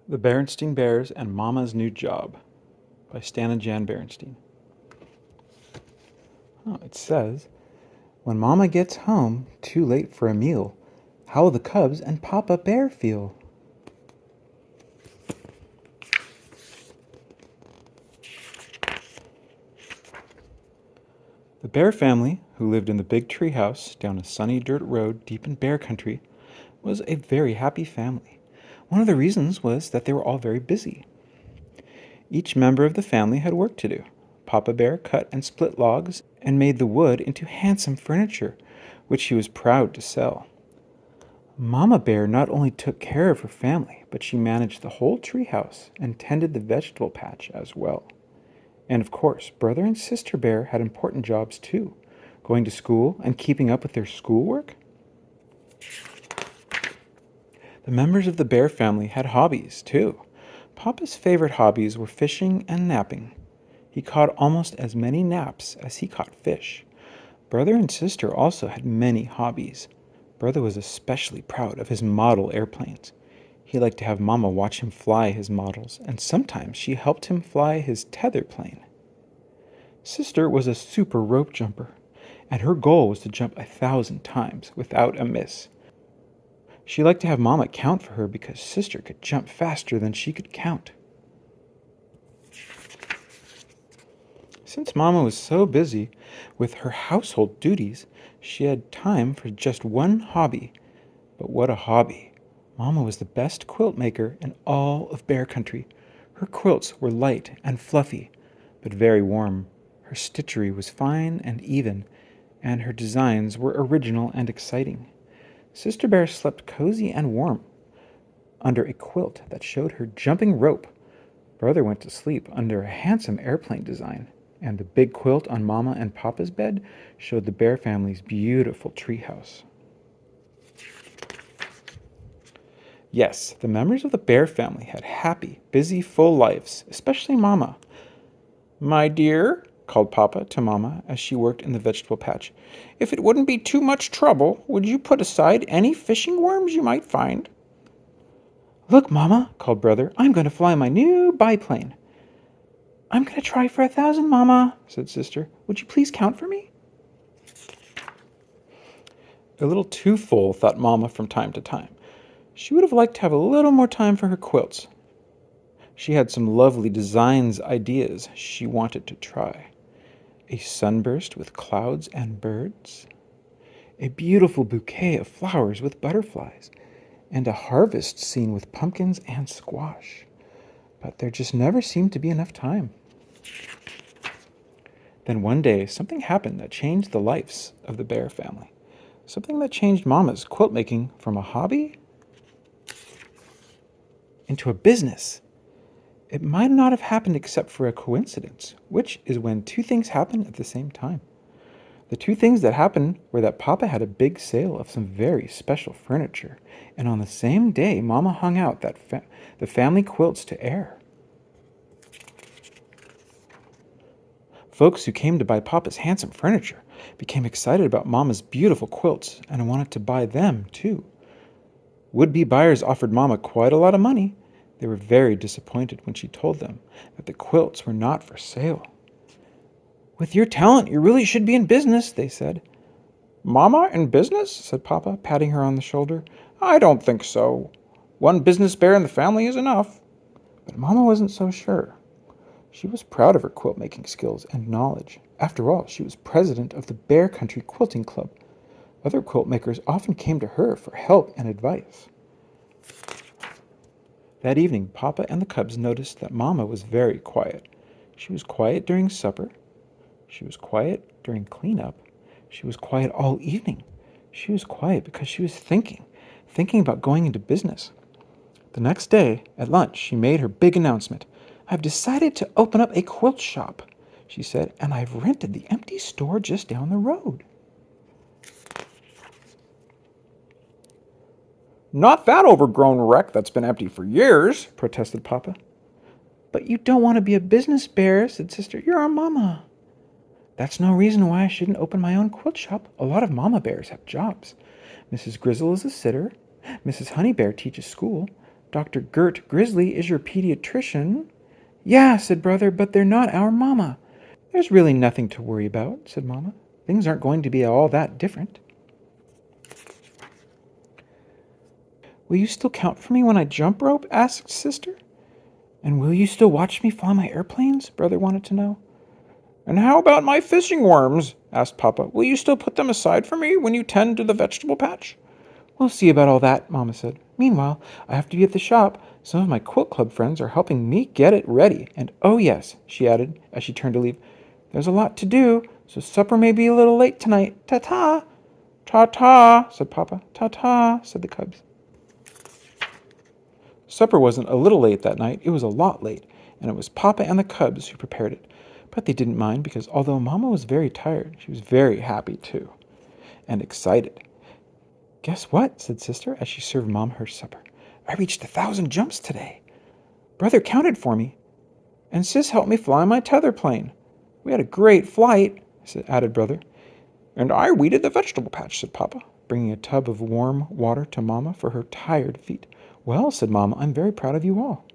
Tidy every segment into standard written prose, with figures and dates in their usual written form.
The Berenstain Bears and Mama's New Job by Stan and Jan Berenstain. Oh, it says, when Mama gets home, too late for a meal, how will the cubs and Papa Bear feel? The Bear family, who lived in the big tree house down a sunny dirt road deep in bear country, was a very happy family. One of the reasons was that they were all very busy. Each member of the family had work to do. Papa Bear cut and split logs and made the wood into handsome furniture, which he was proud to sell. Mama Bear not only took care of her family, but she managed the whole treehouse and tended the vegetable patch as well. And of course, Brother and Sister Bear had important jobs too, going to school and keeping up with their schoolwork. The members of the Bear family had hobbies too. Papa's favorite hobbies were fishing and napping. He caught almost as many naps as he caught fish. Brother and sister also had many hobbies. Brother was especially proud of his model airplanes. He liked to have Mama watch him fly his models, and sometimes she helped him fly his tether plane. Sister was a super rope jumper, and her goal was to jump 1,000 times without a miss. She liked to have Mama count for her because Sister could jump faster than she could count. Since Mama was so busy with her household duties, she had time for just one hobby. But what a hobby! Mama was the best quilt maker in all of Bear Country. Her quilts were light and fluffy, but very warm. Her stitchery was fine and even, and her designs were original and exciting. Sister Bear slept cozy and warm under a quilt that showed her jumping rope. Brother went to sleep under a handsome airplane design, and the big quilt on Mama and Papa's bed showed the Bear family's beautiful treehouse. Yes, the members of the Bear family had happy, busy, full lives, especially Mama. "My dear," called Papa to Mama as she worked in the vegetable patch, "if it wouldn't be too much trouble, would you put aside any fishing worms you might find?" "Look, Mama," called Brother, "I'm going to fly my new biplane." "I'm going to try for 1,000, Mama," said Sister. "Would you please count for me?" A little too full, thought Mama from time to time. She would have liked to have a little more time for her quilts. She had some lovely designs ideas she wanted to try. A sunburst with clouds and birds, a beautiful bouquet of flowers with butterflies, and a harvest scene with pumpkins and squash. But there just never seemed to be enough time. Then one day, something happened that changed the lives of the Bear family. Something that changed Mama's quilt making from a hobby into a business. It might not have happened except for a coincidence, which is when two things happen at the same time. The two things that happened were that Papa had a big sale of some very special furniture, and on the same day Mama hung out the family quilts to air. Folks who came to buy Papa's handsome furniture became excited about Mama's beautiful quilts and wanted to buy them too. Would-be buyers offered Mama quite a lot of money. They were very disappointed when she told them that the quilts were not for sale. "With your talent, you really should be in business," they said. "Mama, in business?" said Papa, patting her on the shoulder. "I don't think so. One business bear in the family is enough." But Mama wasn't so sure. She was proud of her quilt-making skills and knowledge. After all, she was president of the Bear Country Quilting Club. Other quilt makers often came to her for help and advice. That evening, Papa and the cubs noticed that Mama was very quiet. She was quiet during supper. She was quiet during cleanup. She was quiet all evening. She was quiet because she was thinking about going into business. The next day, at lunch, she made her big announcement. "I've decided to open up a quilt shop," she said, "and I've rented the empty store just down the road." "Not that overgrown wreck that's been empty for years," protested Papa. "But you don't want to be a business bear," said Sister. "You're our Mama." "That's no reason why I shouldn't open my own quilt shop. A lot of Mama Bears have jobs. Mrs. Grizzle is a sitter. Mrs. Honey Bear teaches school. Dr. Gert Grizzly is your pediatrician." "Yeah," said Brother, "but they're not our mama." "There's really nothing to worry about," said Mama. "Things aren't going to be all that different." "Will you still count for me when I jump rope?" asked Sister. "And will you still watch me fly my airplanes?" Brother wanted to know. "And how about my fishing worms?" asked Papa. "Will you still put them aside for me when you tend to the vegetable patch?" "We'll see about all that," Mama said. "Meanwhile, I have to be at the shop. Some of my quilt club friends are helping me get it ready. And oh yes," she added as she turned to leave, "there's a lot to do, so supper may be a little late tonight. Ta-ta!" "Ta-ta," said Papa. "Ta-ta," said the cubs. Supper wasn't a little late that night, it was a lot late, and it was Papa and the cubs who prepared it. But they didn't mind because although Mama was very tired, she was very happy too, and excited. "Guess what?" said Sister as she served Mom her supper. "I reached 1,000 jumps today. Brother counted for me, and Sis helped me fly my tether plane. We had a great flight," added Brother. "And I weeded the vegetable patch," said Papa, bringing a tub of warm water to Mama for her tired feet. "Well," said Mama, "I'm very proud of you all."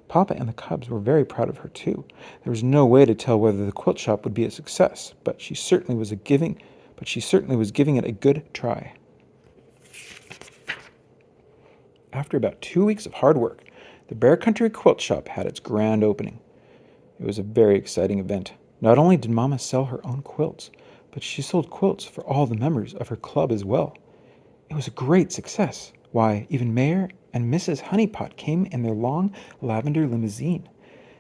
Papa and the cubs were very proud of her too. There was no way to tell whether the quilt shop would be a success, but she certainly was giving it a good try. After about 2 weeks of hard work, the Bear Country Quilt Shop had its grand opening. It was a very exciting event. Not only did Mama sell her own quilts, but she sold quilts for all the members of her club as well. It was a great success. Why, even Mayor and Mrs. Honeypot came in their long lavender limousine.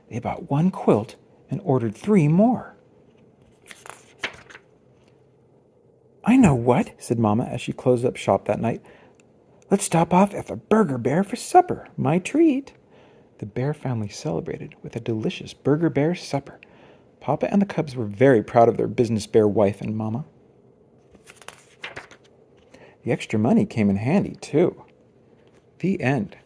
They bought 1 quilt and ordered 3 more. "I know what," said Mama as she closed up shop that night. "Let's stop off at the Burger Bear for supper. My treat." The Bear family celebrated with a delicious Burger Bear supper. Papa and the cubs were very proud of their business bear wife and Mama. The extra money came in handy, too. The end.